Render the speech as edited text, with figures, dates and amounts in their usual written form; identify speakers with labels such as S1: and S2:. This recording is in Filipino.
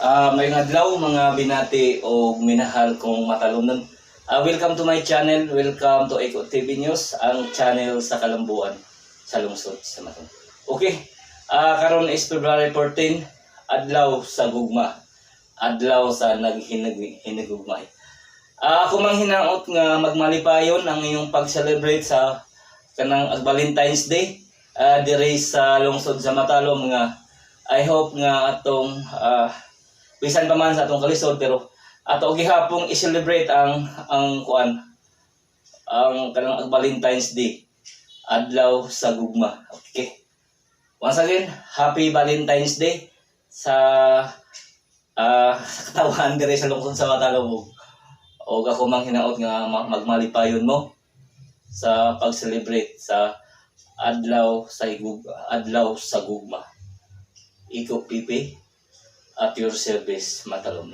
S1: May adlaw mga binati o minahal kong matalumnon. Welcome to my channel, welcome to Eco TV News, ang channel sa Kalambuan, sa lungsod sa Matong. Okay, karon is February 14, adlaw sa gugma, adlaw sa naghinagugmay. Ako mang hinaot nga magmalipayon ang iyong pag-celebrate sa kanang Valentine's Day dire sa lungsod sa Matalom nga I hope nga atong bisan pa man sa atong kalisod pero ato gihapong i-celebrate ang kanang Valentine's Day, adlaw sa gugma. Okay. Once again, happy Valentine's Day sa katawan dire sa lungsod sa Matalom. O ako mang hinaot nga magmalipayon mo sa pag-celebrate sa adlaw sa gugma. Eco PP at your service, Matalom.